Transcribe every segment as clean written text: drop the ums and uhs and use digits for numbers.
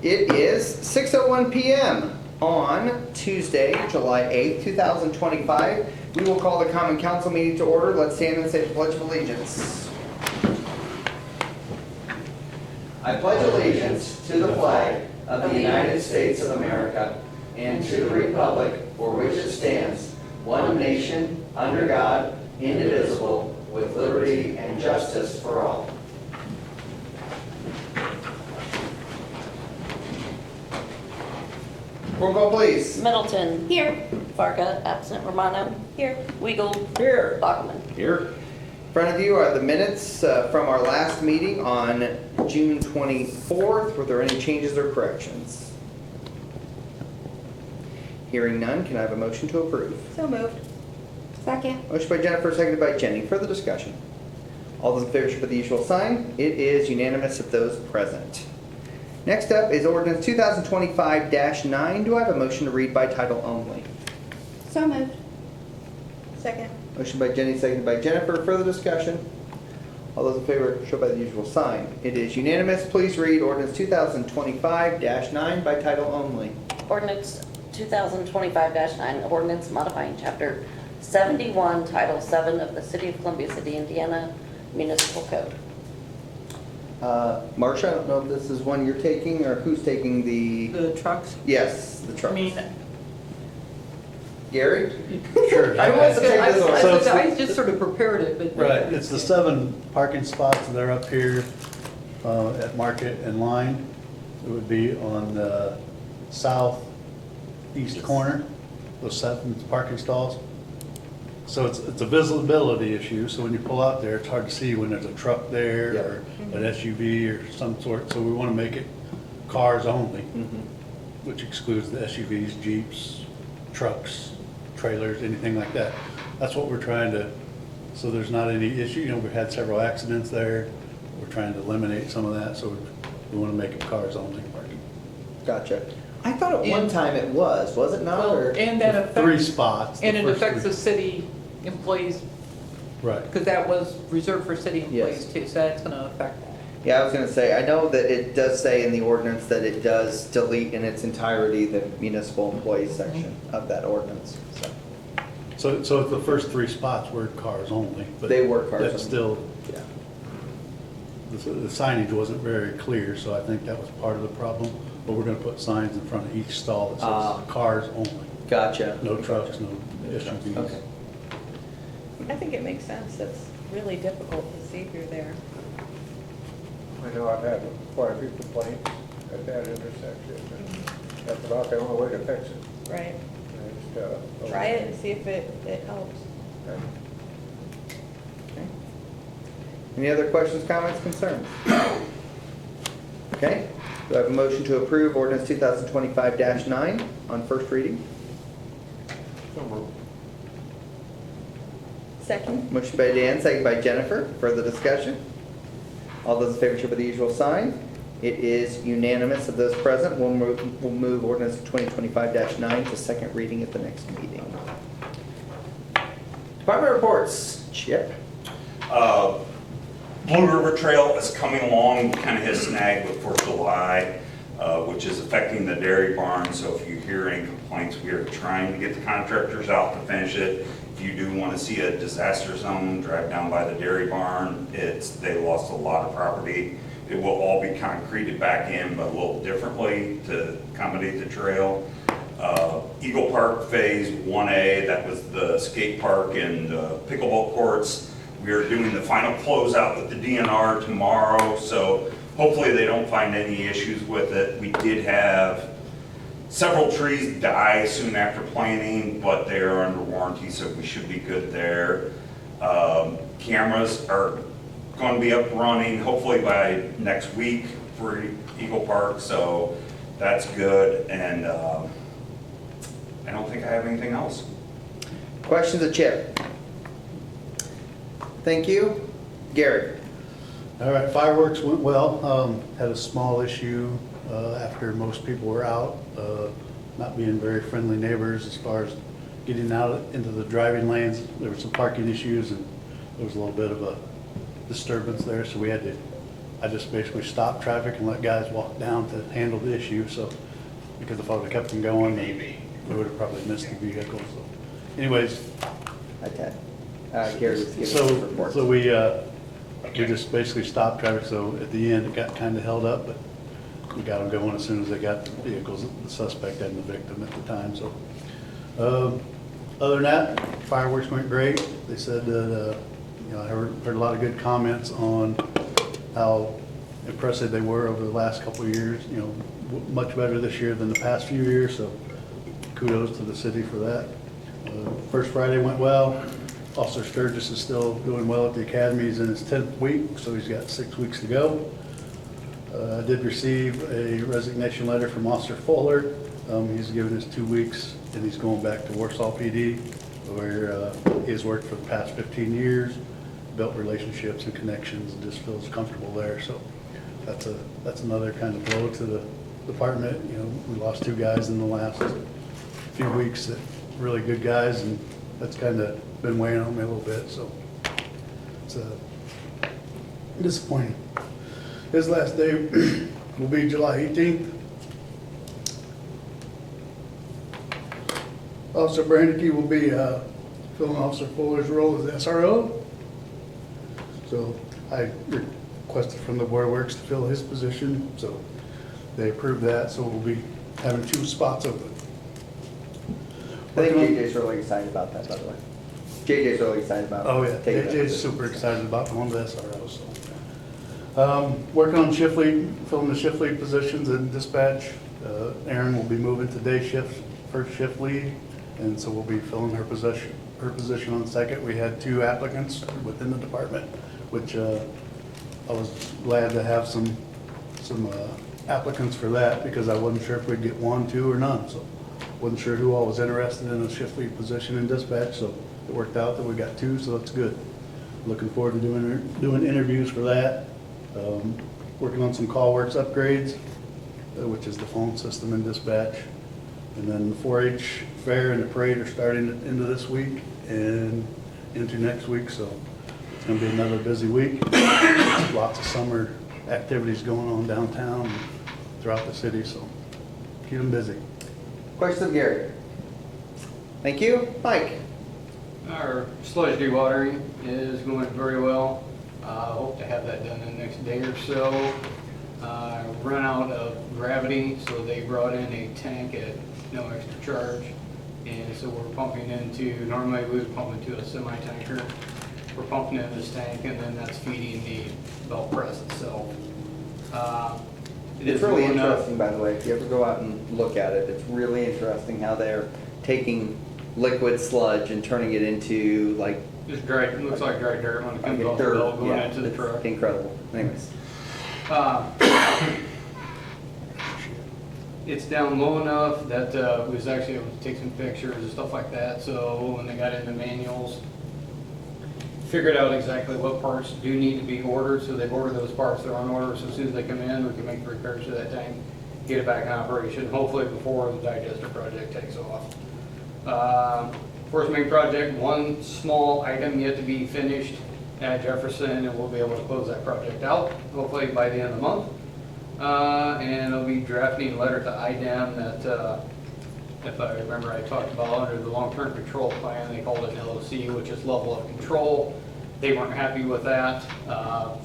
It is 6:01 p.m. on Tuesday, July 8th, 2025. We will call the Common Council meeting to order. Let's stand and say the Pledge of Allegiance. I pledge allegiance to the flag of the United States of America and to the republic for which it stands, one nation, under God, indivisible, with liberty and justice for all. Roll call, please. Middleton. Here. Farka, absent. Romano. Here. Weigel. Here. Bachman. Here. In front of you are the minutes from our last meeting on June 24th. Were there any changes or corrections? Hearing none, can I have a motion to approve? So moved. Second. Motion by Jennifer, seconded by Jenny. Further discussion? All those in favor show by the usual sign. It is unanimous of those present. Next up is ordinance 2025-9. Do I have a motion to read by title only? So moved. Second. Motion by Jenny, seconded by Jennifer. Further discussion? All those in favor show by the usual sign. It is unanimous. Please read ordinance 2025-9 by title only. Ordinance 2025-9, ordinance modifying chapter 71, title 7 of the City of Columbia City, Indiana Municipal Code. Marcia, I don't know if this is one you're taking or who's taking the... The trucks? Yes, the trucks. I mean, Gary? Sure. I want to take this one. So it's the- I just sort of prepared it, but. Right, it's the 7 parking spots that are up here at Market and Line. It would be on the southeast corner, those 7 parking stalls. So it's a visibility issue, so when you pull out there, it's hard to see when there's a truck there Yep. or an SUV or some sort. So we want to make it cars only, which excludes the SUVs, Jeeps, trucks, trailers, anything like that. That's what we're trying to, so there's not any issue. You know, we've had several accidents there. We're trying to eliminate some of that, so we want to make it cars only parking. Gotcha. I thought at one time it was it not? Well, Or? and that 3 affects, spots. and the it first affects 3. the city employees, Right. because that was reserved for city employees Yes. too, so that's gonna affect. Yeah, I was going to say, I know that it does say in the ordinance that it does delete in its entirety the municipal employees section of that ordinance. So the first 3 spots were cars only. But They were cars that's only. still, Yeah. the signage wasn't very clear, so I think that was part of the problem. But we're gonna put signs in front of each stall that Ah. says cars only. Gotcha. No trucks, no SUVs. Okay. I think it makes sense. It's really difficult to see through there. I know I've had quite a few complaints at that intersection, and that's about the only way to fix it. Right. Just, Try it and see if it helps. Okay. Any other questions, comments, concerns? Okay. Do I have a motion to approve ordinance 2025-9 on first reading? Second. Motion by Dan, second by Jennifer. Further discussion? All those in favor show by the usual sign. It is unanimous of those present. We'll move ordinance 2025-9 to second reading at the next meeting. Department reports. Chip? Blue River Trail is coming along. We kind of hit a snag with 4th of July, which is affecting the dairy barn. So if you hear any complaints, we are trying to get the contractors out to finish it. If you do want to see a disaster zone, drive down by the dairy barn. They lost a lot of property. It will all be concreted back in, but a little differently to accommodate the trail. Eagle Park Phase 1A, that was the skate park and the pickleball courts. We are doing the final closeout with the DNR tomorrow, so hopefully they don't find any issues with it. We did have several trees die soon after planting, but they are under warranty, so we should be good there. Cameras are going to be up running hopefully by next week for Eagle Park, so that's good. And I don't think I have anything else. Questions of Chip? Thank you. Gary? All right, fireworks went well. Had a small issue after most people were out, not being very friendly neighbors as far as getting out into the driving lanes. There were some parking issues and there was a little bit of a disturbance there, so we had to I just basically stopped traffic and let guys walk down to handle the issue, so, because if I would've kept them going, then we would've probably missed the vehicle, so. Anyways, Hi, Ted. Gary was giving us a so, report. so we just basically stopped traffic, so at the end, it got kinda held up, but we got them going as soon as they got the vehicles, the suspect and the victim at the time, so. Other than that, fireworks went great. They said that, I heard a lot of good comments on how impressive they were over the last couple of years, much better this year than the past few years, so kudos to the city for that. First Friday went well. Officer Sturgis is still doing well at the academy. He's in his 10th week, so he's got 6 weeks to go. I did receive a resignation letter from Officer Fuller. He's given his 2 weeks, and he's going back to Warsaw PD, where he has worked for the past 15 years, built relationships and connections, and just feels comfortable there. So that's another kind of blow to the department. We lost 2 guys in the last few weeks, that really good guys, and that's kind of been weighing on me a little bit. So it's disappointing. His last day will be July 18th. Officer Brandeke will be filling Officer Fuller's role as SRO. So I requested from the Board of Works to fill his position, so they approved that, so we'll be having 2 spots open. I think JJ's really excited about that, by the way. JJ's really excited about. Oh, yeah, taking that JJ's position. super excited about going to SRO, so. Working on shift lead, filling the shift lead positions in dispatch. Erin will be moving to day shift, first shift lead, and so we'll be filling her position on second. We had 2 applicants within the department, which I was glad to have some applicants for that, because I wasn't sure if we'd get 1, 2, or none, so. Wasn't sure who all was interested in a shift lead position in dispatch, so it worked out that we got 2, so that's good. Looking forward to doing interviews for that. Working on some call works upgrades, which is the phone system in dispatch. And then the 4-H fair and the parade are starting into this week and into next week, so it's gonna be another busy week. Lots of summer activities going on downtown and throughout the city, so keep them busy. Questions of Gary? Thank you. Mike? Our sludge dewatering is going very well. Hope to have that done in the next day or so. Run out of gravity, so they brought in a tank at no extra charge. And so we're pumping into, normally we would pump into a semi-tanker. We're pumping in this tank, and then that's feeding the belt press itself. It's really going up. interesting, by the way, if you ever go out and look at it, it's really interesting how they're taking liquid sludge and turning it into like Just dry, it looks like dry dirt when it comes a off the dirt. belt going Yeah, into the it's truck. incredible. Anyways, It's down low enough that we was actually able to take some pictures and stuff like that, so when they got in the manuals, figured out exactly what parts do need to be ordered, so they've ordered those parts, they're on order, so as soon as they come in, we can make the repairs to that tank, get it back in operation, hopefully before the digester project takes off. Force main project, 1 small item yet to be finished at Jefferson, and we'll be able to close that project out, hopefully by the end of the month. And I'll be drafting a letter to IDEM that, if I remember, I talked about under the long-term control plan, they called it an LOC, which is level of control. They weren't happy with that,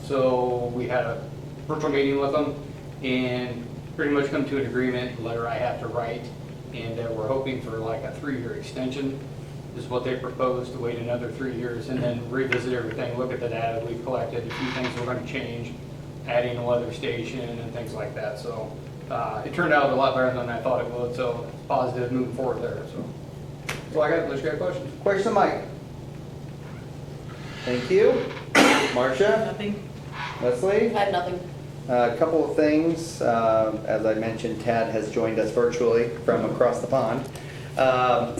so we had a virtual meeting with them and pretty much come to an agreement, letter I have to write, and we're hoping for like a 3-year extension. This is what they proposed, to wait another 3 years and then revisit everything, look at the data we've collected, a few things we're going to change, adding a weather station and things like that. So it turned out a lot better than I thought it would, so positive moving forward there. So that's all I got. Unless you got questions. question, Mike? Thank you. Marcia? Nothing? Leslie? I have nothing. A couple of things. As I mentioned, Tad has joined us virtually from across the pond.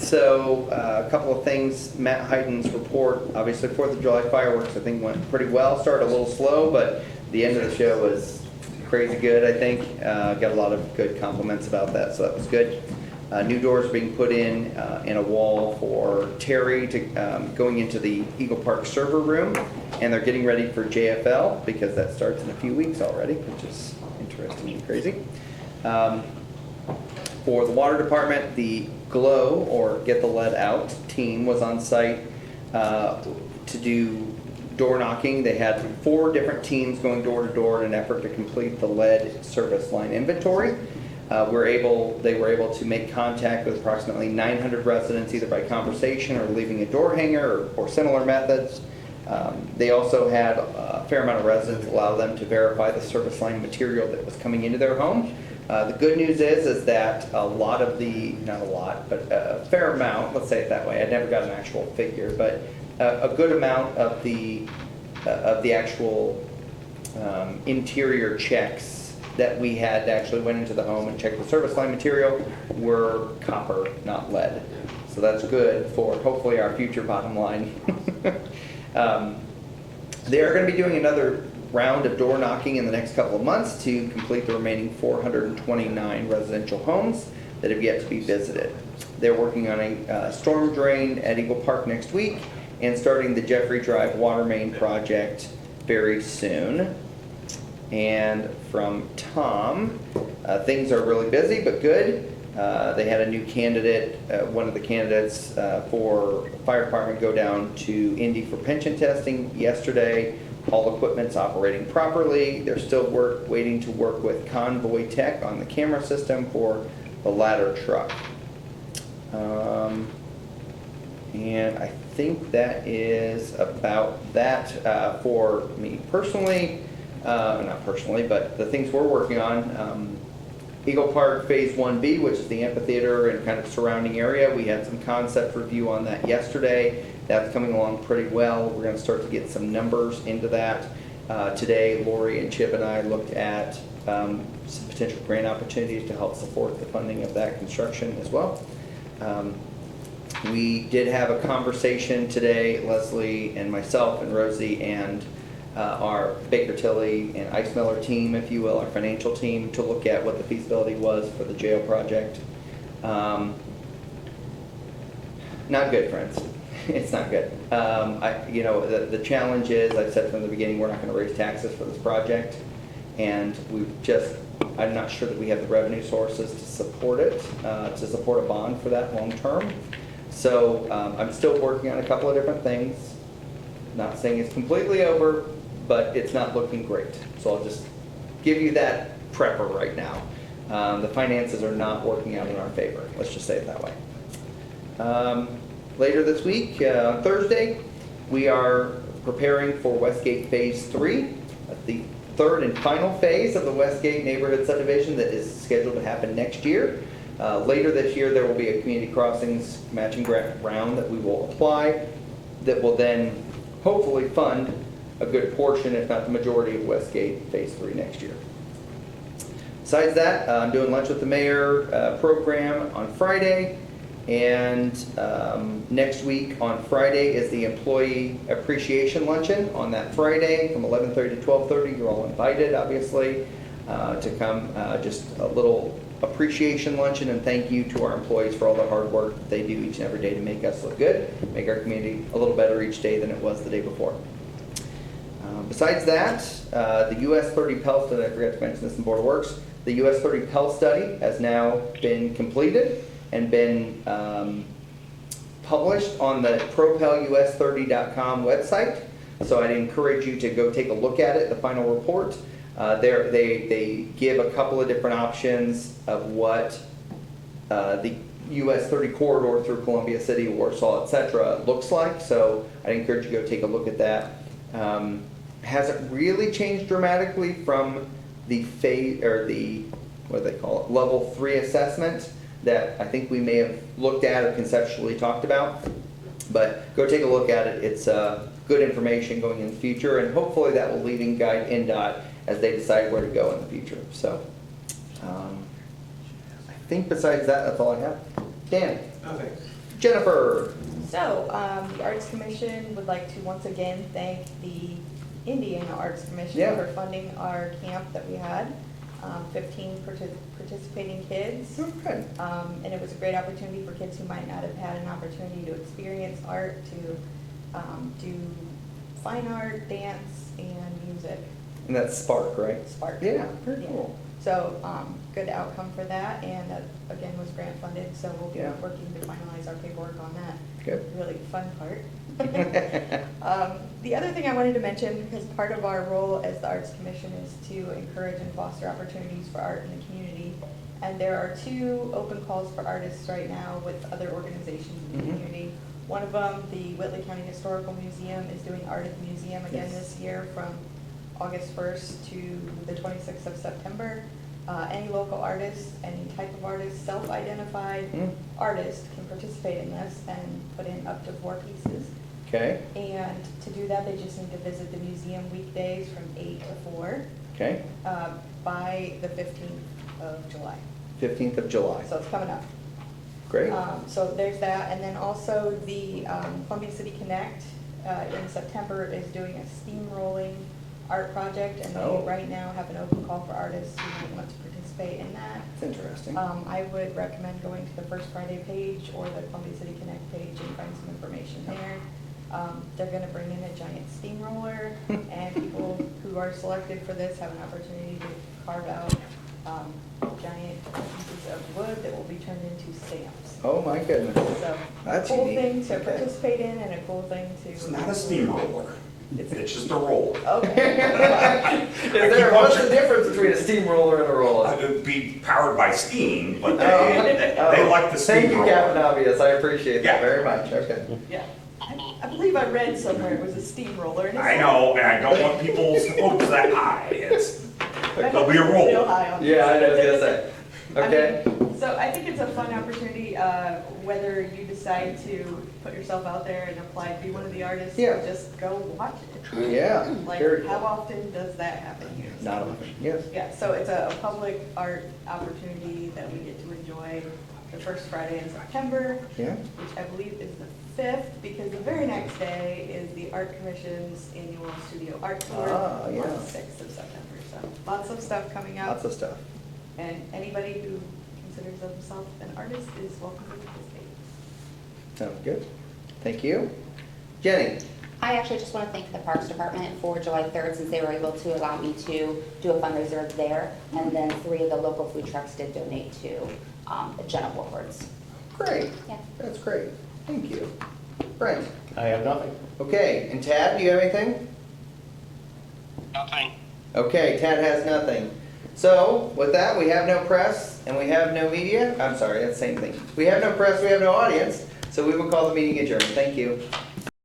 So a couple of things. Matt Heiden's report, obviously 4th of July fireworks, I think went pretty well. Started a little slow, but the end of the show was crazy good, I think. Got a lot of good compliments about that, so that was good. New doors being put in and a wall for Terry to, going into the Eagle Park server room. And they're getting ready for JFL because that starts in a few weeks already, which is interesting and crazy. For the water department, the GLOW, or Get the Lead Out team, was on site to do door knocking. They had 4 different teams going door to door in an effort to complete the lead service line inventory. They were able to make contact with approximately 900 residents, either by conversation or leaving a door hanger or similar methods. They also had a fair amount of residents allow them to verify the service line material that was coming into their home. The good news is that a lot of the, not a lot, but a fair amount, let's say it that way, I never got an actual figure, but a good amount of the actual interior checks that we had actually went into the home and checked the service line material were copper, not lead. So that's good for hopefully our future bottom line. They are going to be doing another round of door knocking in the next couple of months to complete the remaining 429 residential homes that have yet to be visited. They're working on a storm drain at Eagle Park next week and starting the Jeffrey Drive water main project very soon. And from Tom, things are really busy but good. They had a new candidate, one of the candidates for fire department, go down to Indy for pension testing yesterday. All equipment's operating properly. They're still waiting to work with Convoy Tech on the camera system for the ladder truck. And I think that is about that for me personally. Not personally, but the things we're working on. Eagle Park Phase 1B, which is the amphitheater and kind of surrounding area. We had some concept review on that yesterday. That's coming along pretty well. We're going to start to get some numbers into that. Today, Lori and Chip and I looked at some potential grant opportunities to help support the funding of that construction as well. We did have a conversation today, Leslie and myself and Rosie and our Baker Tilly and Ice Miller team, if you will, our financial team, to look at what the feasibility was for the jail project. Not good, friends. It's not good. The challenge is, I've said from the beginning, we're not going to raise taxes for this project, and I'm not sure that we have the revenue sources to support it, to support a bond for that long term. So I'm still working on a couple of different things. Not saying it's completely over, but it's not looking great. So I'll just give you that prepper right now. The finances are not working out in our favor. Let's just say it that way. Later this week, on Thursday, we are preparing for Westgate Phase 3, the third and final phase of the Westgate neighborhood subdivision that is scheduled to happen next year. Later this year, there will be a community crossings matching grant round that we will apply that will then hopefully fund a good portion, if not the majority, of Westgate Phase 3 next year. Besides that, I'm doing Lunch with the Mayor program on Friday, and next week on Friday is the Employee Appreciation Luncheon on that Friday from 11:30 to 12:30. You're all invited, obviously, to come. Just a little appreciation luncheon and thank you to our employees for all the hard work that they do each and every day to make us look good, make our community a little better each day than it was the day before. Besides that, the US 30 Pell Study, I forgot to mention this in Board of Works, the US 30 Pell Study has now been completed and been published on the propelus30.com website. So I'd encourage you to go take a look at it, the final report. They give a couple of different options of what the US 30 corridor through Columbia City, Warsaw, etc. looks like. So I'd encourage you to go take a look at that. Hasn't really changed dramatically from the phase or the, what do they call it, level 3 assessment that I think we may have looked at or conceptually talked about. But go take a look at it. It's good information going in the future, and hopefully that will lead and guide NDOT as they decide where to go in the future. So I think besides that, that's all I have. Dan. Okay. Jennifer. So, the Arts Commission would like to once again thank the Indiana Arts Commission for funding our camp that we had. 15 participating kids. Okay. And it was a great opportunity for kids who might not have had an opportunity to experience art, to do fine art, dance, and music. And that's Spark, right? Spark. Yeah, very Yeah. cool. So, good outcome for that, and that, again, was grant funded, so we'll be Yeah. working to finalize our paperwork on that. Good. Really fun part. The other thing I wanted to mention, because part of our role as the Arts Commission is to encourage and foster opportunities for art in the community. And there are 2 open calls for artists right now with other organizations in the Mhm. community. One of them, the Whitley County Historical Museum, is doing Art at the Museum again Yes. this year from August 1st to the 26th of September. Any local artist, any type of artist, self-identified Mm. artist can participate in this and put in up to 4 pieces. Okay, And to do that, they just need to visit the museum weekdays from 8 to 4 okay. by the 15th of July. 15th of July. So it's coming up. Great. So there's that, and then also the Columbia City Connect in September is doing a steamrolling art project, and Oh. they right now have an open call for artists who might want to participate in that. That's interesting. I would recommend going to the First Friday page or the Columbia City Connect page and find some information there. They're gonna bring in a giant steamroller, and people who are selected for this have an opportunity to carve out giant pieces of wood that will be turned into stamps. Oh, my goodness. So, That's cool unique. thing to Okay. participate in and a cool thing to. It's not a steamroller. It's just a roller. Okay. What's the difference between a steamroller and a roller? It would be powered by steam, but Oh, they like the Thank you, steamroller. Captain Obvious, I appreciate that Yeah. very much, okay. Yeah. I believe I read somewhere it was a steamroller. and it's- I know, and I don't want people's hopes that high. There'll be a Real roller. high on Yeah, I this. was gonna say, okay. So I think it's a fun opportunity, whether you decide to put yourself out there and apply to be one of the artists, Yeah. or just go watch it. Yeah, Like, very how cool. often does that happen here? Not often, yes. Yeah, so it's a public art opportunity that we get to enjoy the first Friday in September, Yeah, which I believe is the 5th, because the very next day is the Art Commission's annual studio art tour Ah, yeah. on the 6th of September. So lots of stuff coming up. lots of stuff. And anybody who considers themselves an artist is welcome to participate. Sounds good. Thank you. Jenny? I actually just want to thank the Parks Department for July 3rd, since they were able to allow me to do a fundraiser there. And then 3 of the local food trucks did donate to Jenna Woolworths. Great. Yeah. That's great. Thank you. Brent? I have nothing. Okay, and Tad, do you have anything? Nothing. Okay, Tad has nothing. So, with that, we have no press and we have no media. I'm sorry, that's the same thing. We have no press, we have no audience, so we will call the meeting adjourned. Thank you.